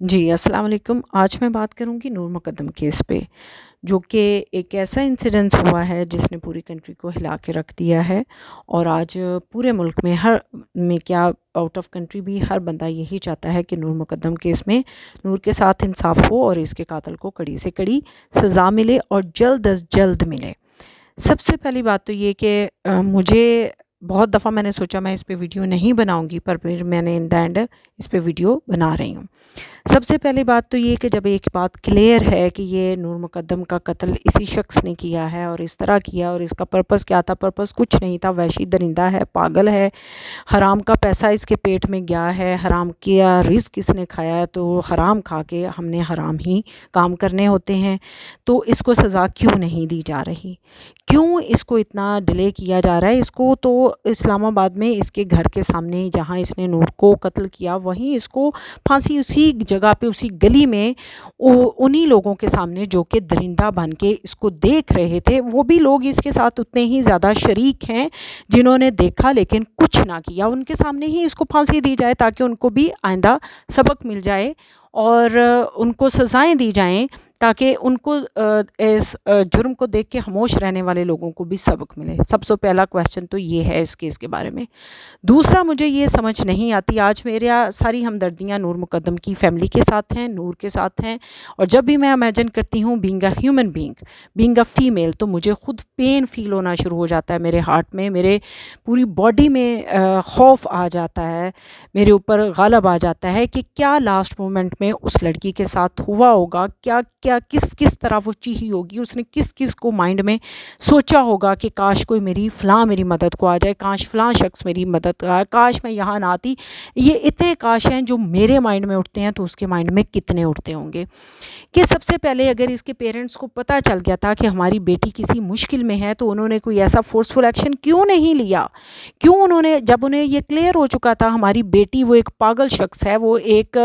जी, अस्सलाम वालेकुम। आज मैं बात करूँगी नूर मुक़द्दम केस पे, जो कि एक ऐसा इंसिडेंस हुआ है जिसने पूरी कंट्री को हिला के रख दिया है। और आज पूरे मुल्क में हर में क्या आउट ऑफ कंट्री भी हर बंदा यही चाहता है कि नूर मुक़द्दम केस में नूर के साथ इंसाफ़ हो और इसके कातिल को कड़ी से कड़ी सज़ा मिले और जल्द अज़ जल्द मिले। सबसे पहली बात तो ये कि मुझे बहुत दफ़ा मैंने सोचा मैं इस पे वीडियो नहीं बनाऊँगी, पर फिर मैंने इन द एंड इस पे वीडियो बना रही हूँ। सबसे पहली बात तो ये कि जब एक बात क्लियर है कि ये नूर मुक़द्दम का कत्ल इसी शख्स ने किया है और इस तरह किया, और इसका पर्पस क्या था? पर्पस कुछ नहीं था। वहशी दरिंदा है, पागल है, हराम का पैसा इसके पेट में गया है, हराम किया रिज़्क इसने खाया है, तो हराम खा के हमने हराम ही काम करने होते हैं। तो इसको सज़ा क्यों नहीं दी जा रही? क्यों इसको इतना डिले किया जा रहा है? इसको तो इस्लामाबाद में इसके घर के सामने जहाँ इसने नूर को कत्ल किया, वहीं इसको फांसी उसी जगह पे, उसी गली में, उन्हीं लोगों के सामने जो कि दरिंदा बन के इसको देख रहे थे। वो भी लोग इसके साथ उतने ही ज़्यादा शरीक हैं जिन्होंने देखा लेकिन कुछ ना किया। उनके सामने ही इसको फांसी दी जाए ताकि उनको भी आइंदा सबक मिल जाए और उनको सज़ाएं दी जाएं, ताकि उनको इस जुर्म को देख के खामोश रहने वाले लोगों को भी सबक मिले। सबसे पहला क्वेश्चन तो ये है इस केस के बारे में। दूसरा, मुझे ये समझ नहीं आती, आज मेरा सारी हमदर्दियाँ नूर मुक़द्दम की फ़ैमिली के साथ हैं, नूर के साथ हैं। और जब भी मैं इमेजिन करती हूँ being a human being, being a female, तो मुझे खुद पेन फ़ील होना शुरू हो जाता है मेरे हार्ट में, मेरे पूरी बॉडी में खौफ आ जाता है, मेरे ऊपर ग़ालिब आ जाता है कि क्या लास्ट मोमेंट में उस लड़की के साथ हुआ होगा, क्या क्या किस किस तरह वो चीखी होगी, उसने किस किस को माइंड में सोचा होगा कि काश कोई मेरी मदद को आ जाए, काश फ़लाँ शख्स मेरी मदद आए, काश मैं यहाँ ना आती। ये इतने काश हैं जो मेरे माइंड में उठते हैं, तो उसके माइंड में कितने उठते होंगे। कि सबसे पहले अगर इसके पेरेंट्स को पता चल गया था कि हमारी बेटी किसी मुश्किल में है, तो उन्होंने कोई ऐसा फोर्सफुल एक्शन क्यों नहीं लिया? क्यों उन्होंने, जब उन्हें ये क्लियर हो चुका था हमारी बेटी वो एक पागल शख्स है, वो एक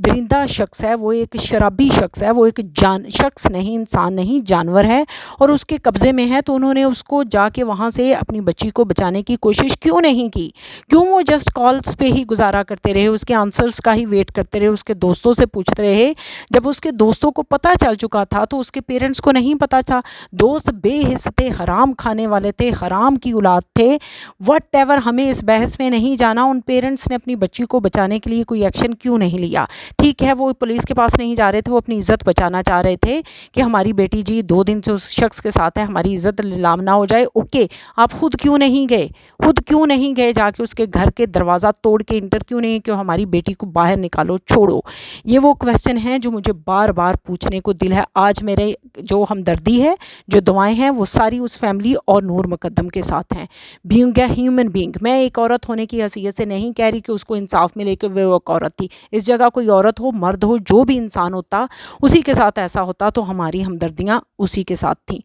दरिंदा शख्स है, वो एक शराबी शख्स है, वो एक शख्स नहीं, इंसान नहीं, जानवर है, और उसके कब्ज़े में है, तो उन्होंने उसको जाके वहाँ से अपनी बच्ची को बचाने की कोशिश क्यों नहीं की? क्यों वो जस्ट कॉल्स पे ही गुजारा करते रहे, उसके आंसर्स का ही वेट करते रहे, उसके दोस्तों से पूछते रहे? जब उसके दोस्तों को पता चल चुका था तो उसके पेरेंट्स को नहीं पता था? दोस्त बेहिस थे, हराम खाने वाले थे, हराम की औलाद थे। व्हाटएवर, हमें इस बहस में नहीं जाना। उन पेरेंट्स ने अपनी बच्ची को बचाने के लिए कोई एक्शन क्यों नहीं लिया? ठीक है, वो पुलिस के पास नहीं जा रहे थे, वो अपनी इज़्ज़त बचाना चाह रहे थे कि हमारी बेटी जी 2 दिन से उस शख्स के साथ है, हमारी इज़्ज़त नीलाम ना हो जाए। ओके, आप खुद क्यों नहीं गए? खुद क्यों नहीं गए जाके उसके घर के दरवाज़ा तोड़ के इंटर क्यों नहीं, क्यों हमारी बेटी को बाहर निकालो, छोड़ो? ये वो क्वेश्चन हैं जो मुझे बार बार पूछने को दिल है। आज मेरे जो हमदर्दी है, जो दुआएं हैं, वो सारी उस फैमिली और नूर मुक़द्दम के साथ हैं। बीइंग ए ह्यूमन बीइंग, मैं एक औरत होने की हैसियत से नहीं कह रही कि उसको इंसाफ मिले कि वो एक औरत थी। इस जगह कोई औरत हो, मर्द हो, जो भी इंसान होता, उसी के साथ ऐसा होता, तो हमारी हमदर्दियाँ उसी के साथ थी।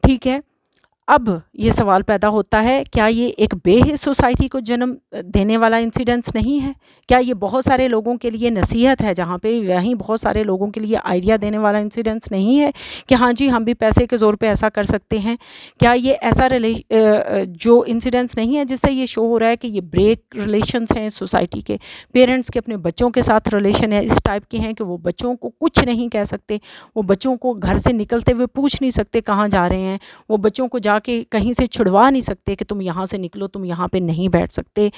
ठीक है, अब ये सवाल पैदा होता है, क्या ये एक बेहिस सोसाइटी को जन्म देने वाला इंसिडेंस नहीं है? क्या ये बहुत सारे लोगों के लिए नसीहत है, जहाँ पे वहीं बहुत सारे लोगों के लिए आइडिया देने वाला इंसिडेंस नहीं है कि हाँ जी, हम भी पैसे के ज़ोर पे ऐसा कर सकते हैं? क्या ये ऐसा जो इंसिडेंस नहीं है जिससे ये शो हो रहा है कि ये ब्रेक रिलेशंस हैं इस सोसाइटी के? पेरेंट्स के अपने बच्चों के साथ रिलेशन है इस टाइप के हैं कि वो बच्चों को कुछ नहीं कह सकते, वो बच्चों को घर से निकलते हुए पूछ नहीं सकते कहाँ जा रहे हैं, वो बच्चों को जाके कहीं से छुड़वा नहीं सकते कि तुम यहाँ से निकलो, तुम यहाँ पे नहीं बैठ सकते।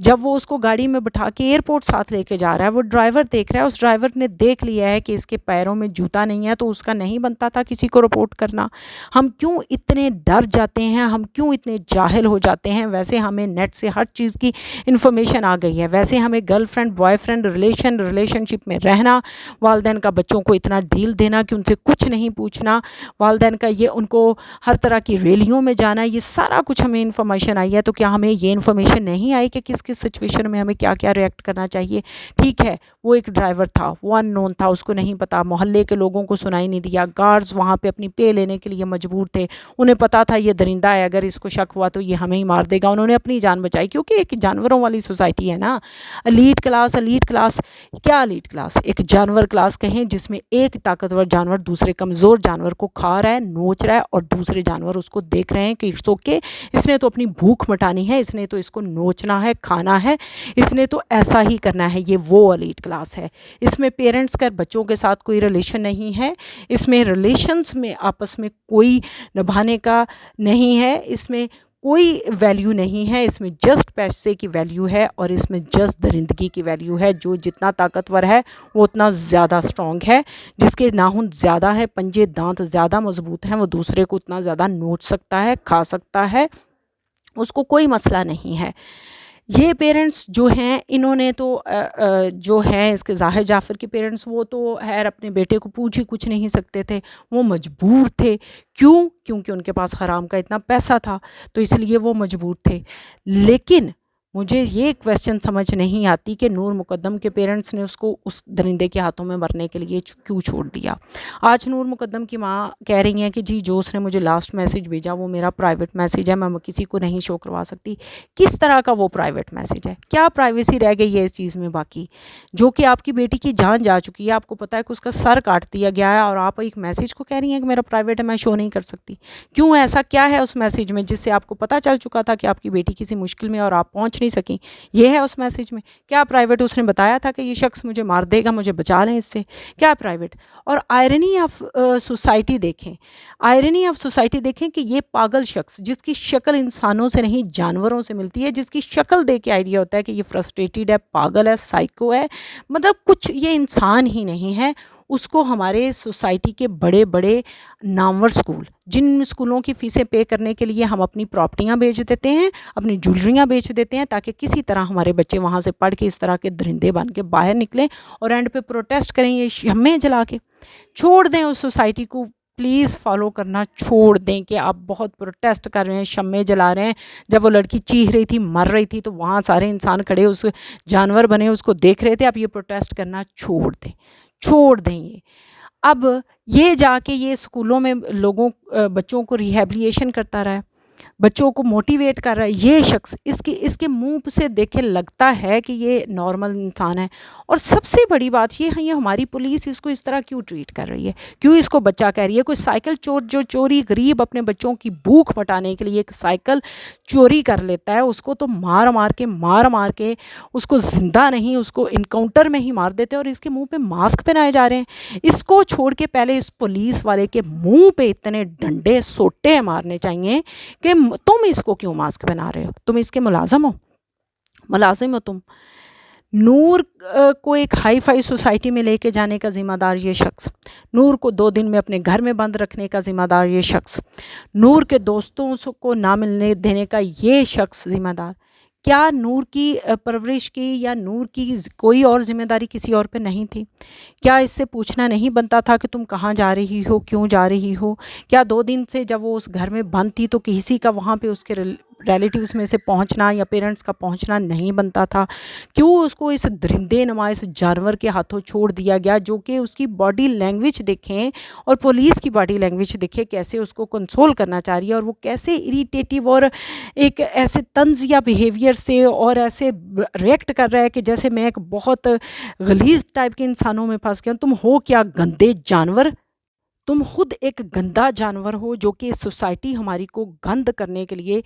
जब वो उसको गाड़ी में बिठा के एयरपोर्ट साथ लेके जा रहा है, वो ड्राइवर देख रहा है, उस ड्राइवर ने देख लिया है कि इसके पैरों में जूता नहीं है, तो उसका नहीं बनता था किसी को रिपोर्ट करना। हम क्यों इतने डर जाते हैं, हम क्यों इतने जाहिल हो जाते हैं? वैसे हमें नेट से हर चीज़ की इन्फॉर्मेशन आ गई है, वैसे हमें गर्लफ्रेंड बॉयफ्रेंड रिलेशनशिप में रहना, वालदैन का बच्चों को इतना डील देना कि उनसे कुछ नहीं पूछना, वालदैन का ये उनको हर तरह की रैलियों में जाना, ये सारा कुछ हमें इन्फॉर्मेशन आई है। तो क्या हमें ये इन्फॉर्मेशन नहीं आई कि किस किस सिचुएशन में हमें क्या क्या रिएक्ट करना चाहिए? ठीक है, वो एक ड्राइवर था, वो अननोन था, उसको नहीं पता, मोहल्ले के लोगों को सुनाई नहीं दिया, गार्ड्स वहाँ पे अपनी पे लेने के लिए मजबूर थे, उन्हें पता था ये दरिंदा है, अगर इसको शक हुआ तो ये हमें ही मार देगा। उन्होंने अपनी जान बचाई, क्योंकि एक जानवरों वाली सोसाइटी है ना। एलीट क्लास क्या एलीट क्लास? एक जानवर क्लास कहें, जिसमें एक ताकतवर जानवर दूसरे कमज़ोर जानवर को खा रहा है, नोच रहा है, और दूसरे जानवर उसको देख रहे हैं कि इट्स ओके, इसने तो अपनी भूख मिटानी है, इसने तो इसको नोचना है, खाना है, इसने तो ऐसा ही करना है। ये वो एलीट क्लास है। इसमें पेरेंट्स का बच्चों के साथ कोई रिलेशन नहीं है, इसमें रिलेशंस में आपस में कोई निभाने का नहीं है, इसमें कोई वैल्यू नहीं है, इसमें जस्ट पैसे की वैल्यू है और इसमें जस्ट दरिंदगी की वैल्यू है। जो जितना ताकतवर है वो उतना ज़्यादा स्ट्रॉन्ग है, जिसके नाखून ज़्यादा हैं, पंजे दांत ज़्यादा मजबूत हैं, वो दूसरे को उतना ज़्यादा नोच सकता है, खा सकता है, उसको कोई मसला नहीं है। ये पेरेंट्स जो हैं इन्होंने तो जो हैं इसके ज़ाहिर जाफ़र के पेरेंट्स, वो तो खैर अपने बेटे को पूछ ही कुछ नहीं सकते थे, वो मजबूर थे। क्यों? क्योंकि उनके पास हराम का इतना पैसा था, तो इसलिए वो मजबूर थे। लेकिन मुझे ये क्वेश्चन समझ नहीं आती कि नूर मुकद्दम के पेरेंट्स ने उसको उस दरिंदे के हाथों में मरने के लिए क्यों छोड़ दिया। आज नूर मुकद्दम की माँ कह रही हैं कि जी जो उसने मुझे लास्ट मैसेज भेजा वो मेरा प्राइवेट मैसेज है, मैं किसी को नहीं शो करवा सकती। किस तरह का वो प्राइवेट मैसेज है? क्या प्राइवेसी रह गई है इस चीज़ में बाकी? जो कि आपकी बेटी की जान जा चुकी है, आपको पता है कि उसका सर काट दिया गया है और आप एक मैसेज को कह रही हैं कि मेरा प्राइवेट है, मैं शो नहीं कर सकती। क्यों? ऐसा क्या है उस मैसेज में जिससे आपको पता चल चुका था कि आपकी बेटी किसी मुश्किल में और आप पहुँच नहीं सकी? ये है उस मैसेज में? क्या प्राइवेट उसने बताया था कि ये शख्स मुझे मार देगा, मुझे बचा लें इससे? क्या प्राइवेट? और आयरनी ऑफ सोसाइटी देखें, आयरनी ऑफ सोसाइटी देखें कि ये पागल शख्स जिसकी शक्ल इंसानों से नहीं जानवरों से मिलती है, जिसकी शक्ल देख के आइडिया होता है कि ये फ्रस्ट्रेटेड है, पागल है, साइको है, मतलब कुछ ये इंसान ही नहीं है, उसको हमारे सोसाइटी के बड़े बड़े नामवर स्कूल, जिन स्कूलों की फ़ीसें पे करने के लिए हम अपनी प्रॉपर्टियां बेच देते हैं, अपनी ज्वेलरियाँ बेच देते हैं, ताकि किसी तरह हमारे बच्चे वहाँ से पढ़ के इस तरह के दरिंदे बन के बाहर निकलें और एंड पे प्रोटेस्ट करें ये शम्में जला के। छोड़ दें उस सोसाइटी को, प्लीज़ फॉलो करना छोड़ दें कि आप बहुत प्रोटेस्ट कर रहे हैं, शम्में जला रहे हैं। जब वो लड़की चीख रही थी, मर रही थी, तो वहाँ सारे इंसान खड़े उस जानवर बने उसको देख रहे थे। आप ये प्रोटेस्ट करना छोड़ दें, छोड़ दें ये। अब ये जाके ये स्कूलों में लोगों बच्चों को रिहैबिलिटेशन करता रहा है, बच्चों को मोटिवेट कर रहा है। ये शख्स इसके मुंह से देखे लगता है कि ये नॉर्मल इंसान है। और सबसे बड़ी बात ये है, ये हमारी पुलिस इसको इस तरह क्यों ट्रीट कर रही है, क्यों इसको बच्चा कह रही है? कोई साइकिल चोर जो चोरी गरीब अपने बच्चों की भूख मिटाने के लिए एक साइकिल चोरी कर लेता है, उसको तो मार मार के उसको ज़िंदा नहीं, उसको इनकाउंटर में ही मार देते हैं और इसके मुँह पर मास्क पहनाए जा रहे हैं। इसको छोड़ के पहले इस पुलिस वाले के मुँह पर इतने डंडे सोटे मारने चाहिए कि तुम इसको क्यों मास्क पहना रहे हो? तुम इसके मुलाजिम हो तुम। नूर को एक हाई फाई सोसाइटी में लेके जाने का ज़िम्मेदार ये शख्स, नूर को 2 दिन में अपने घर में बंद रखने का ज़िम्मेदार ये शख्स, नूर के दोस्तों को ना मिलने देने का ये शख्स ज़िम्मेदार। क्या नूर की परवरिश की या नूर की कोई और ज़िम्मेदारी किसी और पे नहीं थी? क्या इससे पूछना नहीं बनता था कि तुम कहाँ जा रही हो, क्यों जा रही हो? क्या 2 दिन से जब वो उस घर में बंद थी तो किसी का वहाँ पे उसके रिलेटिव्स में से पहुँचना या पेरेंट्स का पहुँचना नहीं बनता था? क्यों उसको इस दरिंदे नुमा इस जानवर के हाथों छोड़ दिया गया, जो कि उसकी बॉडी लैंग्वेज देखें और पुलिस की बॉडी लैंग्वेज देखें कैसे उसको कंसोल करना चाह रही है, और वो कैसे इरिटेटिव और एक ऐसे तंज या बिहेवियर से और ऐसे रिएक्ट कर रहा है कि जैसे मैं एक बहुत गलीज टाइप के इंसानों में फंस गया। तुम हो क्या गंदे जानवर? तुम खुद एक गंदा जानवर हो जो कि सोसाइटी हमारी को गंद करने के लिए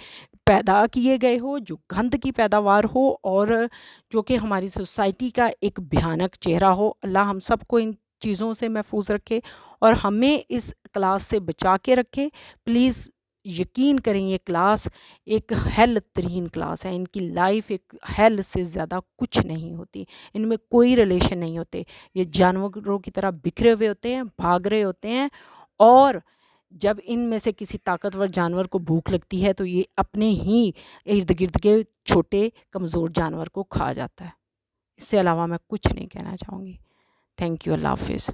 पैदा किए गए हो, जो गंद की पैदावार हो और जो कि हमारी सोसाइटी का एक भयानक चेहरा हो। अल्लाह हम सबको इन चीज़ों से महफूज रखे और हमें इस क्लास से बचा के रखे। प्लीज़ यकीन करें, ये क्लास एक हेल तरीन क्लास है। इनकी लाइफ एक हेल से ज़्यादा कुछ नहीं होती, इनमें कोई रिलेशन नहीं होते। ये जानवरों की तरह बिखरे हुए होते हैं, भाग रहे होते हैं, और जब इनमें से किसी ताकतवर जानवर को भूख लगती है तो ये अपने ही इर्द गिर्द के छोटे कमज़ोर जानवर को खा जाता है। इससे अलावा मैं कुछ नहीं कहना चाहूँगी। Thank you. अल्लाह हाफिज़।